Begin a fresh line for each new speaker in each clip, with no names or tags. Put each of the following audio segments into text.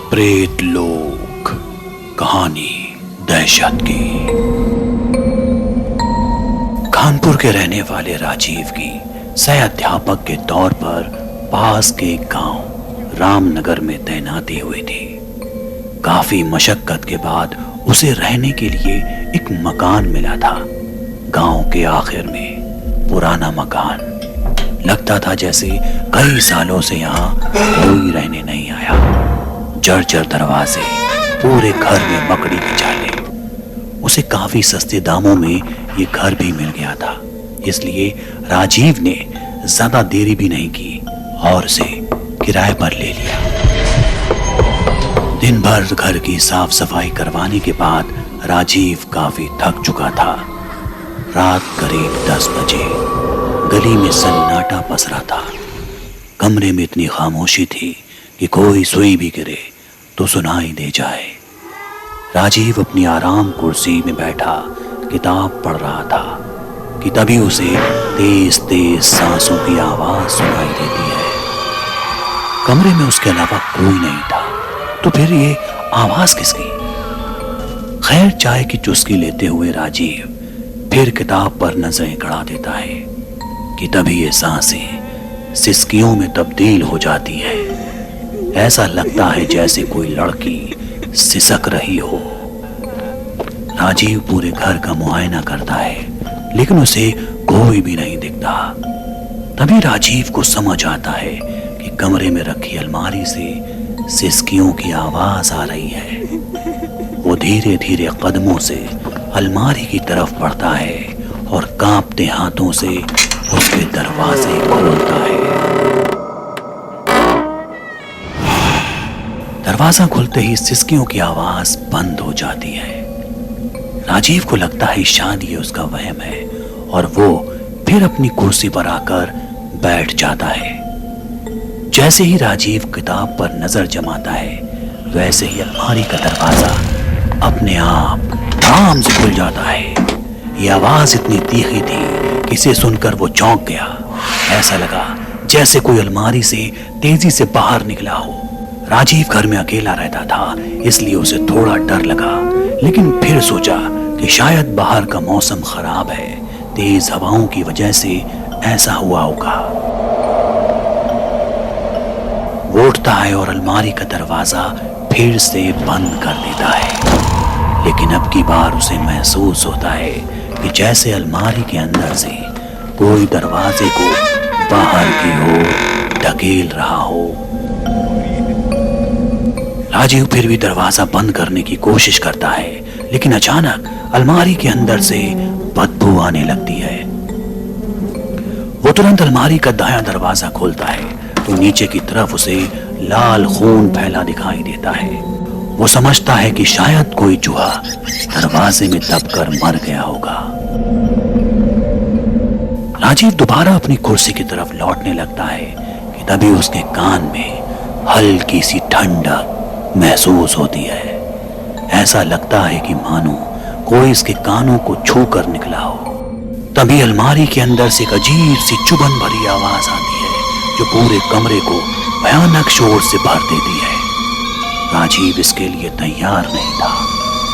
प्रेत लोक कहानी दहशत की। कानपुर के रहने वाले राजीव की सह अध्यापक के तौर पर पास के गांव रामनगर में तैनाती हुई थी। काफी मशक्कत के बाद उसे रहने के लिए एक मकान मिला था। गांव के आखिर में पुराना मकान, लगता था जैसे कई सालों से यहाँ कोई रहने नहीं आया। जर्जर दरवाजे, पूरे घर में मकड़ी के जाले। उसे काफी सस्ते दामों में ये घर भी मिल गया था, इसलिए राजीव ने ज्यादा देरी भी नहीं की और उसे किराए पर ले लिया। दिन भर घर की साफ सफाई करवाने के बाद राजीव काफी थक चुका था। रात करीब 10 बजे गली में सन्नाटा पसरा था। कमरे में इतनी खामोशी थी कि कोई सुई भी गिरे तो सुनाई दे जाए। राजीव अपनी आराम कुर्सी में बैठा किताब पढ़ रहा था कि तभी उसे तेज तेज सांसों की आवाज सुनाई देती है। कमरे में उसके अलावा कोई नहीं था, तो फिर ये आवाज किसकी? खैर, चाय की चुस्की लेते हुए राजीव फिर किताब पर नजरें गड़ा देता है कि तभी ये सांसें सिसकियों में तब्दील हो जाती है। ऐसा लगता है जैसे कोई लड़की सिसक रही हो। राजीव पूरे घर का मुआयना करता है, लेकिन उसे कोई भी नहीं दिखता। तभी राजीव को समझ आता है कि कमरे में रखी अलमारी से सिसकियों की आवाज आ रही है। वो धीरे धीरे कदमों से अलमारी की तरफ बढ़ता है और कांपते हाथों से उसके दरवाजे खोलता है। दरवाजा खुलते ही सिसकियों की आवाज बंद हो जाती है। राजीव को लगता है शायद ये उसका वहम है और वो फिर अपनी कुर्सी पर आकर बैठ जाता है। जैसे ही राजीव किताब पर नजर जमाता है, वैसे ही अलमारी का दरवाजा अपने आप आराम से खुल जाता है। ये आवाज इतनी तीखी थी कि इसे सुनकर वो चौंक गया। ऐसा लगा जैसे कोई अलमारी से तेजी से बाहर निकला हो। राजीव घर में अकेला रहता था, इसलिए उसे थोड़ा डर लगा, लेकिन फिर सोचा कि शायद बाहर का मौसम खराब है, तेज हवाओं की वजह से ऐसा हुआ होगा। वो उठता है और अलमारी का दरवाजा फिर से बंद कर देता है, लेकिन अब की बार उसे महसूस होता है कि जैसे अलमारी के अंदर से कोई दरवाजे को बाहर की ओर ढकेल रहा हो। राजीव फिर भी दरवाजा बंद करने की कोशिश करता है, लेकिन अचानक अलमारी के अंदर से बदबू आने लगती है। वो तुरंत अलमारी का दायां दरवाजा खोलता है तो नीचे की तरफ उसे लाल खून फैला दिखाई देता है। वो समझता है कि शायद कोई चूहा दरवाजे में दबकर मर गया होगा। राजीव दोबारा अपनी कुर्सी की तरफ लौटने लगता है कि तभी उसके कान में हल्की सी ठंडक महसूस होती है। ऐसा लगता है कि मानो कोई इसके कानों को छू कर निकला हो। तभी अलमारी के अंदर से एक अजीब सी चुभन भरी आवाज आती है जो पूरे कमरे को भयानक शोर से भर देती है। राजीव इसके लिए तैयार नहीं था।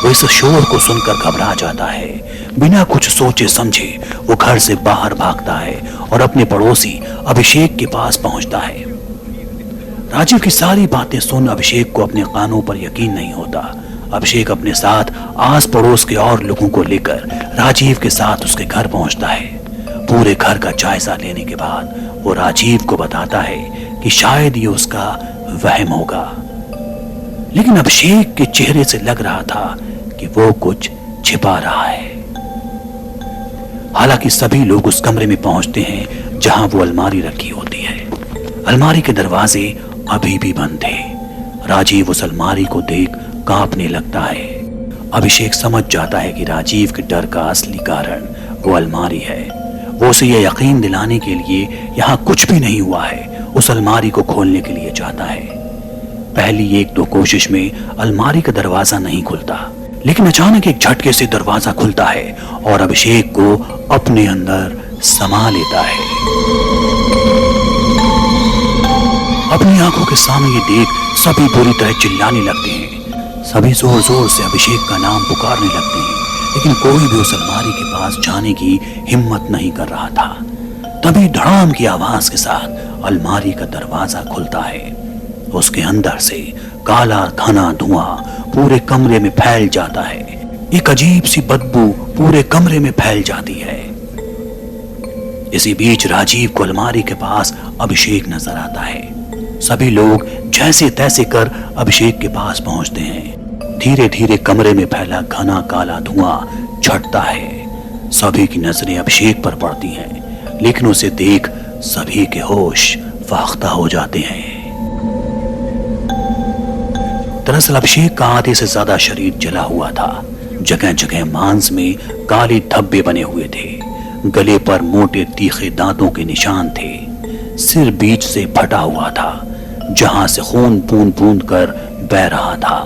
वो इस शोर को सुनकर घबरा जाता है। बिना कुछ सोचे समझे वो घर से बाहर भागता है और अपने पड़ोसी अभिषेक के पास पहुंचता है। राजीव की सारी बातें सुन अभिषेक को अपने कानों पर यकीन नहीं होता। अभिषेक अपने साथ आस पड़ोस के और लोगों को लेकर राजीव के साथ उसके घर पहुंचता है। पूरे घर का जायजा लेने के बाद वो राजीव को बताता है कि शायद ये उसका वहम होगा, लेकिन अभिषेक के चेहरे से लग रहा था कि वो कुछ छिपा रहा है। हालांकि सभी लोग उस कमरे में पहुंचते हैं जहां वो अलमारी रखी होती है। अलमारी के दरवाजे अभी भी बंद थे। राजीव उस अलमारी को देख कांपने लगता है। अभिषेक समझ जाता है कि राजीव के डर का असली कारण वो अलमारी है। वो उसे यह यकीन दिलाने के लिए यहाँ कुछ भी नहीं हुआ है, उस अलमारी को खोलने के लिए चाहता है। पहली 1-2 कोशिश में अलमारी का दरवाजा नहीं खुलता, लेकिन अचानक एक झटके से दरवाजा खुलता है और अभिषेक को अपने अंदर समा लेता है। अपनी आंखों के सामने ये देख सभी बुरी तरह चिल्लाने लगते हैं। सभी जोर जोर से अभिषेक का नाम पुकारने लगते हैं, लेकिन कोई भी उस अलमारी के पास जाने की हिम्मत नहीं कर रहा था। तभी धड़ाम की आवाज के साथ अलमारी का दरवाजा खुलता है। उसके अंदर से काला घना धुआं पूरे कमरे में फैल जाता है। एक अजीब सी बदबू पूरे कमरे में फैल जाती है। इसी बीच राजीव को अलमारी के पास अभिषेक नजर आता है। सभी लोग जैसे तैसे कर अभिषेक के पास पहुंचते हैं। धीरे धीरे कमरे में फैला घना काला धुआं छटता है। सभी की नजरें अभिषेक पर पड़ती हैं, लेकिन उसे देख सभी के होश फाख्ता हो जाते हैं। दरअसल अभिषेक का आधे से ज्यादा शरीर जला हुआ था। जगह जगह मांस में काले धब्बे बने हुए थे। गले पर मोटे तीखे दांतों के निशान थे। सिर बीच से फटा हुआ था, जहां से खून बूंद बूंद कर बह रहा था।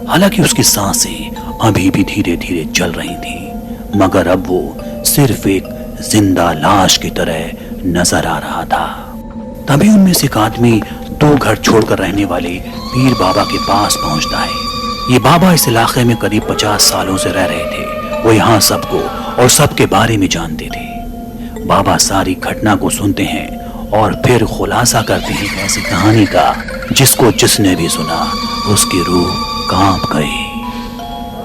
हालांकि उसकी सांसें अभी भी धीरे धीरे चल रही थी, मगर अब वो सिर्फ एक जिंदा लाश की तरह नजर आ रहा था। तभी उनमें से एक आदमी 2 घर छोड़कर रहने वाले पीर बाबा के पास पहुंचता है। ये बाबा इस इलाके में करीब 50 सालों से रह रहे थे। वो यहाँ सबको और सबके बारे में जानते थे। बाबा सारी घटना को सुनते हैं और फिर खुलासा करते हैं ऐसी कहानी का जिसको जिसने भी सुना उसकी रूह कांप गई।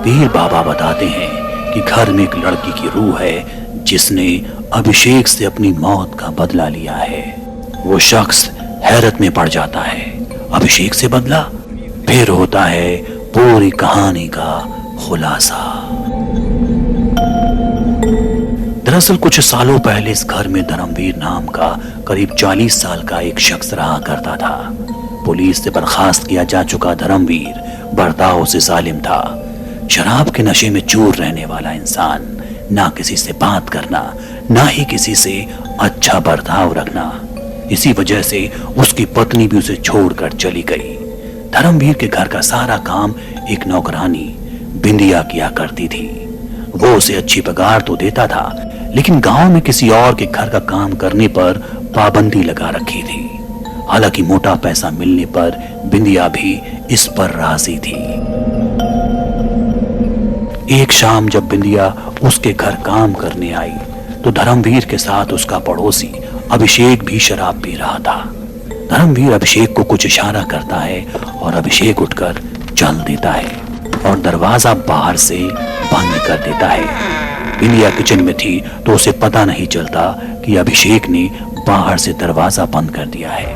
पीर बाबा बताते हैं कि घर में एक लड़की की रूह है जिसने अभिषेक से अपनी मौत का बदला लिया है। वो शख्स हैरत में पड़ जाता है। अभिषेक से बदला? फिर होता है पूरी कहानी का खुलासा। दरअसल कुछ सालों पहले इस घर में धर्मवीर नाम का करीब 40 साल का एक शख्स रहा करता था। पुलिस से बर्खास्त किया जा चुका धर्मवीर बर्ताव से जालिम था। शराब के नशे में चूर रहने वाला इंसान, ना किसी से बात करना, ना ही किसी से अच्छा बर्ताव रखना। इसी वजह से उसकी पत्नी भी उसे छोड़कर चली गई। धर्मवीर के घर का सारा काम एक नौकरानी बिंदिया किया करती थी। वो उसे अच्छी पगार तो देता था, लेकिन गांव में किसी और के घर का काम करने पर पाबंदी लगा रखी थी। हालांकि मोटा पैसा मिलने पर बिंदिया भी इस पर राजी थी। एक शाम जब बिंदिया उसके घर काम करने आई तो धर्मवीर के साथ उसका पड़ोसी अभिषेक भी शराब पी रहा था। धर्मवीर अभिषेक को कुछ इशारा करता है और अभिषेक उठकर चल देता है और दरवाजा बाहर से बंद कर देता है। बिंदिया किचन में थी तो उसे पता नहीं चलता कि अभिषेक ने बाहर से दरवाजा बंद कर दिया है।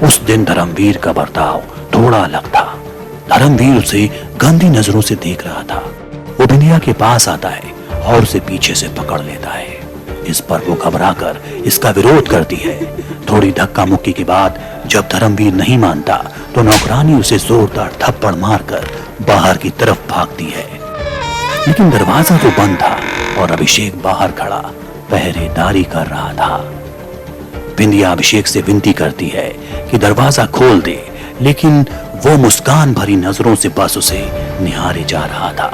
उस दिन धर्मवीर का बर्ताव थोड़ा अलग था। धर्मवीर उसे गंदी नजरों से देख रहा था। वो बिंदिया के पास आता है और उसे पीछे से पकड़ लेता है। इस पर वो घबराकर इसका विरोध करती है। थोड़ी धक्का मुक्की के बाद जब धर्मवीर नहीं मानता तो नौकरानी उसे जोरदार थप्पड़ मारकर बाहर की तरफ भागती है। लेकिन दरवाजा तो बंद था और अभिषेक बाहर खड़ा पहरेदारी कर रहा था। बिंदिया अभिषेक से विनती करती है कि दरवाजा खोल दे, लेकिन वो मुस्कान भरी नजरों से बस उसे निहारे जा रहा था।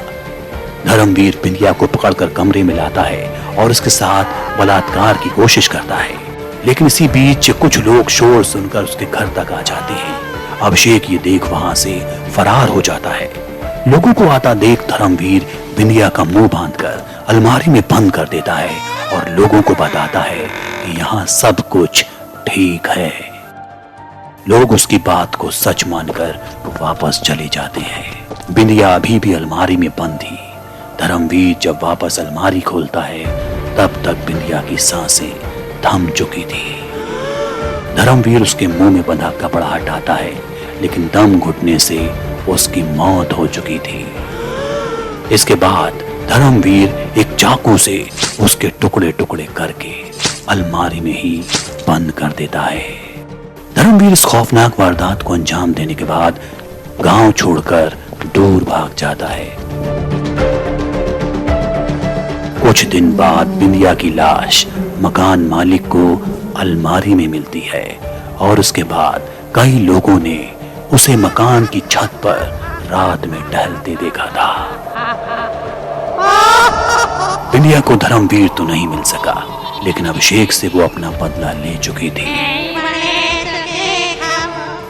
धर्मवीर बिंदिया को पकड़कर कमरे में लाता है और उसके साथ बलात्कार की कोशिश करता है। लेकिन इसी बीच कुछ लोग शोर सुनकर उसके घर तक आ जाते हैं। अभिषेक ये देख वहां से फरार हो जाता है। लोगों को आता देख धर्मवीर बिंदिया का मुंह बांधकर अलमारी में बंद कर देता है और लोगों को बताता है कि यहाँ सब कुछ ठीक है। लोग उसकी बात को सच मानकर वापस चले जाते हैं। बिंदिया अभी भी अलमारी में बंद थी। धर्मवीर जब वापस अलमारी खोलता है तब तक बिंदिया की सांसें थम चुकी थी। धर्मवीर उसके मुंह में बंधा कपड़ा हटाता है, लेकिन दम घुटने से उसकी मौत हो चुकी थी। इसके बाद धर्मवीर एक चाकू से उसके टुकड़े टुकड़े करके अलमारी में ही बंद कर देता है। धर्मवीर इस खौफनाक वारदात को अंजाम देने के बाद गांव छोड़कर दूर भाग जाता है। कुछ दिन बाद बिंदिया की लाश मकान मालिक को अलमारी में मिलती है और उसके बाद कई लोगों ने उसे मकान की छत पर रात में टहलते देखा था। बिंदिया को धर्मवीर तो नहीं मिल सका, लेकिन अभिषेक से वो अपना बदला ले चुकी थी।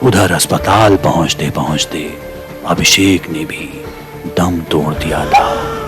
उधर अस्पताल पहुंचते पहुंचते अभिषेक ने भी दम तोड़ दिया था।